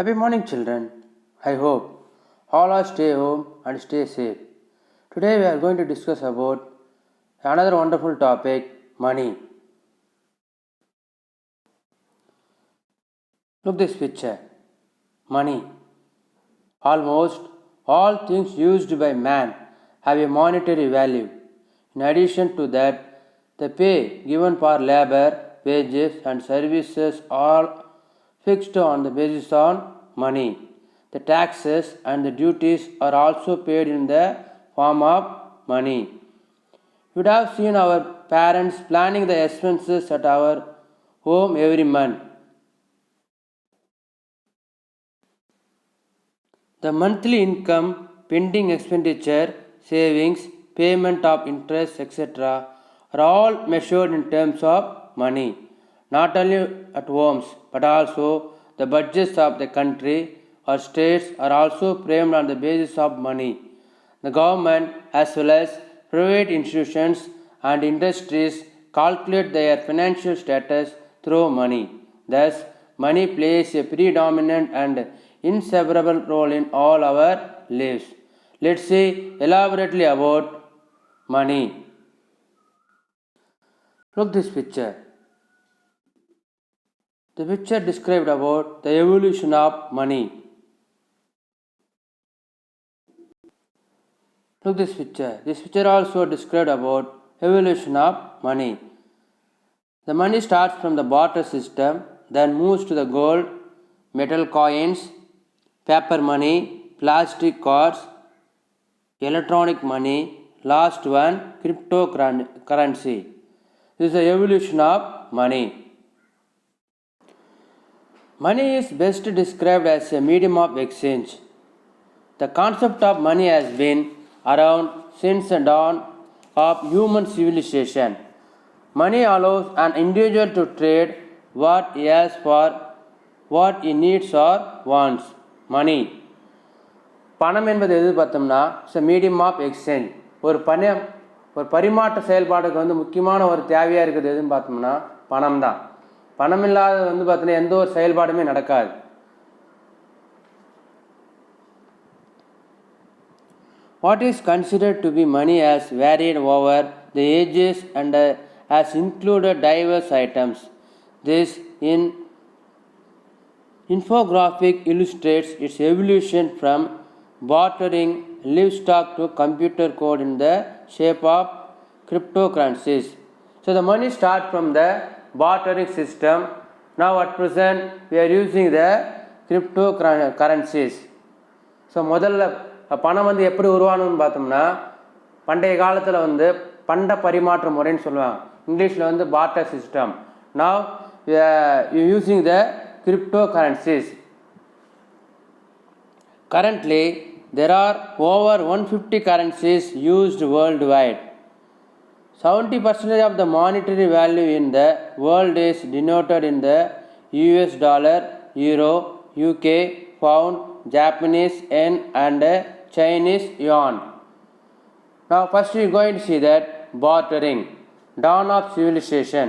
Happy morning, children. I hope all are stay home and stay safe. Today we are going to discuss about another wonderful topic, money. Look this picture. Money. Almost all things used by man have a monetary value. In addition to that, the pay given for labor, wages and services are fixed on the basis on money. The taxes and the duties are also paid in the form of money. You would have seen our parents planning the expenses at our home every month. The monthly income, pending expenditure, savings, payment of interest, etc., are all measured in terms of money. Not only at homes, but also the budgets of the country or states are also framed on the basis of money. The government, as well as private institutions and industries, calculate their financial status through money. Thus, money plays a predominant and inseparable role in all our lives. Let's see elaborately about money. Look this picture. The picture described about the evolution of money. Look this picture. This picture also described about evolution of money. The money starts from the barter system, then moves to the gold, metal coins, paper money, plastic cards, electronic money, last one cryptocurrency. This is the evolution of money. Money is best described as a medium of exchange. The concept of money has been around since the dawn of human civilization. Money allows an individual to trade what he has for what he needs or wants. Money. பணம் என்பது எது பார்த்தோம்னா it's a medium of exchange. ஒரு பரிமாற்ற செயல்பாடுக்கு முக்கியமான ஒரு தேவையாக இருக்குது எதுன்னு பார்த்தோம்னா பணம் தான். பணம் இல்லாத பார்த்தோன்னா எந்த ஒரு செயல்பாடுமே நடக்காது. What is considered to be money has varied over the ages and has included diverse items. This infographic illustrates its evolution from bartering livestock to computer code in the shape of cryptocurrencies. So the money starts from the bartering system. Now at present we are using the cryptocurrencies. So முதல்ல பணம் எப்படி உருவானு பார்த்தோம்னா பண்டைய காலத்தில் பண்ட பரிமாற்ற முறைன்னு சொல்லுவாங்க. இங்கிலீஷில் barter system. Now we are using the cryptocurrencies. Currently there are over 150 currencies used worldwide. 70% of the monetary value in the world is denoted in the US dollar, euro, UK, pound, Japanese yen and Chinese yuan. Now first we are going to see that bartering, dawn of civilization.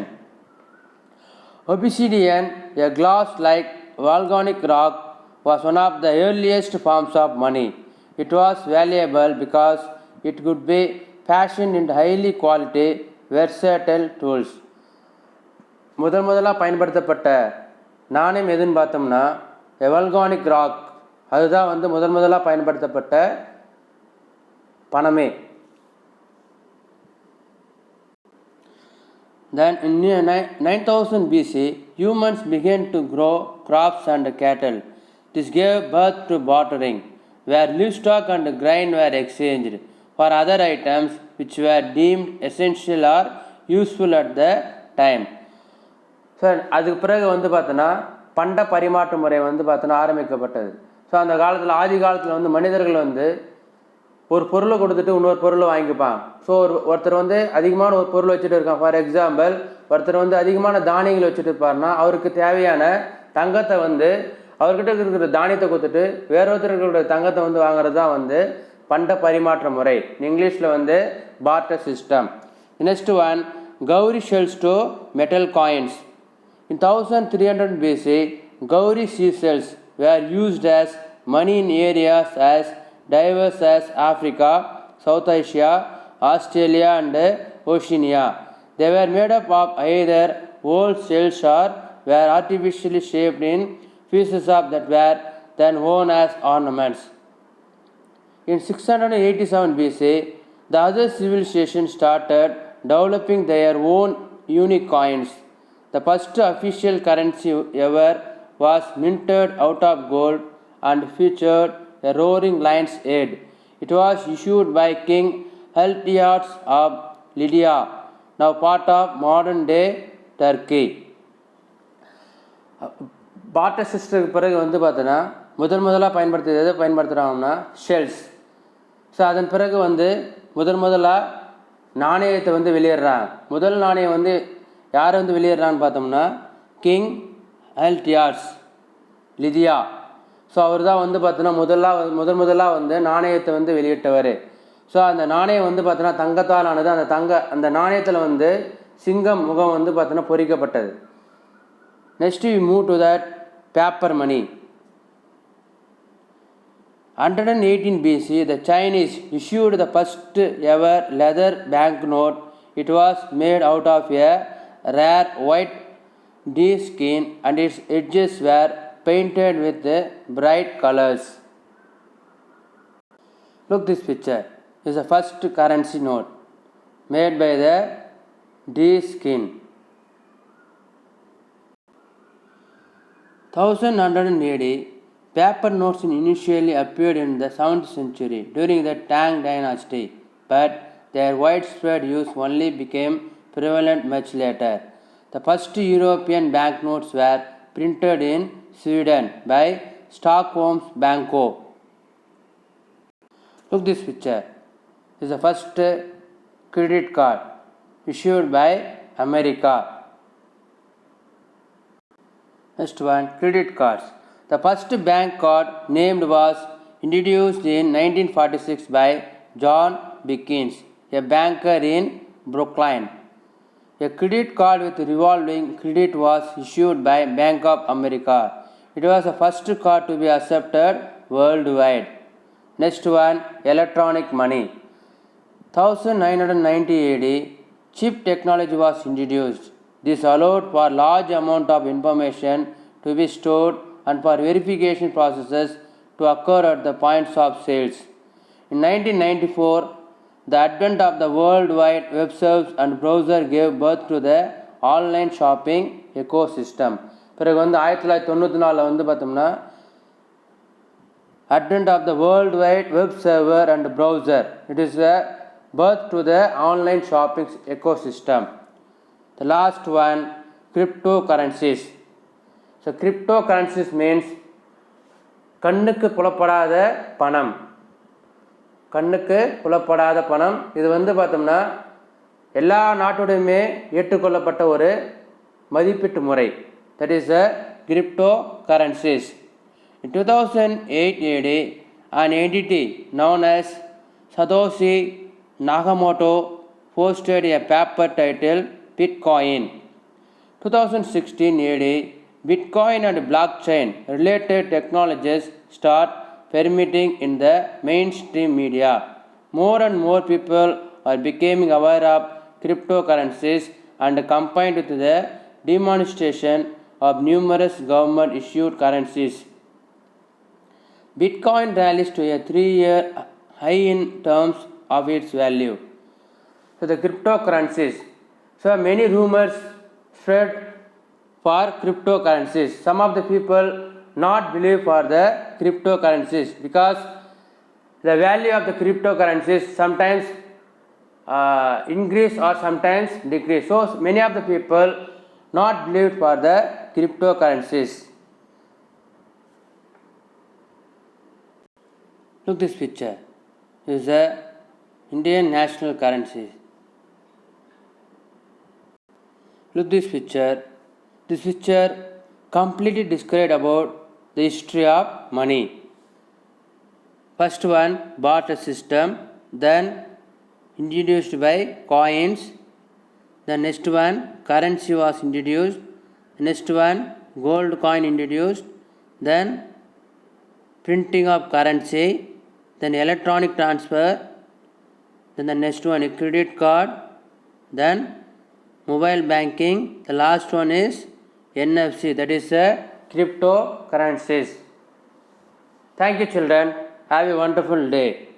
Obsidian, a glass-like volcanic rock, was one of the earliest forms of money. It was valuable because it could be fashioned into highly quality, versatile tools. முதலாக பயன்படுத்தப்பட்ட நாணயம் எதுன்னு பார்த்தோம்னா volcanic rock, அதுதான் முதலாக பயன்படுத்தப்பட்ட பணமே. Then in 9000 BC, humans began to grow crops and cattle. This gave birth to bartering, where livestock and grain were exchanged for other items which were deemed essential or useful at the time. So அதுக்கு பிறகு பார்த்தோன்னா பண்ட பரிமாற்ற முறை பார்த்தோன்னா ஆரம்பிக்கப்பட்டது. So அந்த காலத்தில் ஆதி காலத்தில் மனிதர்கள் ஒரு பொருளை கொடுத்துட்டு இன்னொரு பொருளை வாங்கிப்பாங்க. ஸோ ஒருத்தர் அதிகமான ஒரு பொருள் வச்சுட்டு இருக்கான். ஃபார் எக்ஸாம்பிள் ஒருத்தர் அதிகமான தானியங்கள் வச்சுட்டு இருப்பார்னா அவருக்கு தேவையான தங்கத்தை அவர்கிட்ட இருக்கிற தானியத்தை கொடுத்துட்டு வேறொருத்தர்களுடைய தங்கத்தை வாங்குறது தான் பண்ட பரிமாற்ற முறை. இங்கிலீஷில் barter system. Next one, cowrie shells to metal coins. In 1300 BC, Gauri sea shells were used as money in areas as diverse as Africa, South Asia, Australia, and Oceania. They were made up of either old shells or were artificially shaped in pieces of that were then worn as ornaments. In 687 BC, the other civilizations started developing their own unique coins. The first official currency ever was minted out of gold and featured a roaring lion's head. It was issued by King Heliodas of Lydia, now part of modern day Turkey. பாட்டர் சிஸ்டருக்கு பிறகு பார்த்தோன்னா முதலாக பயன்படுத்துறது எதை பயன்படுத்துகிறாங்கன்னா shells. So அதன் பிறகு முதலாக நாணயத்தை வெளியிடுறாங்க. முதல் நாணயம் யார் வெளியிடுறான்னு பார்த்தோம்னா கிங் ஹெல்டியாட்ஸ் லிதியா. ஸோ அவர் தான் பார்த்தோன்னா முதலாக நாணயத்தை வெளியிட்டவர். ஸோ அந்த நாணயம் பார்த்தோன்னா தங்கத்தால் ஆனது. அந்த நாணயத்தில் சிங்கம் முகம் பார்த்தோன்னா பொறிக்கப்பட்டது. Next we move to that paper money. 118 BC, the Chinese issued the first ever leather banknote. It was made out of a rare white deerskin and its edges were painted with bright colors. Look this picture. This is the first currency note made by the deerskin. 1180, paper notes initially appeared in the 7th century during the Tang dynasty, but their widespread use only became prevalent much later. The first European banknotes were printed in Sweden by Stockholm's Banco. Look this picture. This is the first credit card issued by America. Next one, credit cards. The first bank card named was introduced in 1946 by John Bickins, a banker in Brooklyn. A credit card with revolving credit was issued by Bank of America. It was the first card to be accepted worldwide. Next one, electronic money. 1990 AD, chip technology was introduced. This allowed for large amount of information to be stored and for verification processes to occur at the points of sales. In 1994, the advent of the World Wide Web service and browser gave birth to the online shopping ecosystem. பிறகு 1994 பார்த்தோம்னா advent of the World Wide Web server and browser. It is a birth to the online shopping ecosystem. The last one, cryptocurrencies. So cryptocurrencies means கண்ணுக்கு புலப்படாத பணம். கண்ணுக்கு புலப்படாத பணம். இது பார்த்தோம்னா எல்லா நாட்டோடையுமே ஏற்றுக்கொள்ளப்பட்ட ஒரு மதிப்பீட்டு முறை. That is the cryptocurrencies. In 2008 AD, an entity known as Satoshi Nakamoto posted a paper titled Bitcoin. 2016 AD, Bitcoin and blockchain related technologies start permitting in the mainstream media. More and more people are becoming aware of cryptocurrencies and combined with the demonstration of numerous government issued currencies. Bitcoin rallies to a 3-year high in terms of its value. So the cryptocurrencies. So many rumors spread for cryptocurrencies. Some of the people not believe for the cryptocurrencies because the value of the cryptocurrencies sometimes increase or sometimes decrease. So many of the people not believe for the cryptocurrencies. Look this picture. This is the Indian national currency. Look this picture. This picture completely described about the history of money. First one, barter system, then introduced by coins. The next one, currency was introduced. Next one, gold coin introduced. Then printing of currency, then electronic transfer, then the next one is credit card, then mobile banking, the last one is NFC, that is cryptocurrencies. Thank you children, have a wonderful day.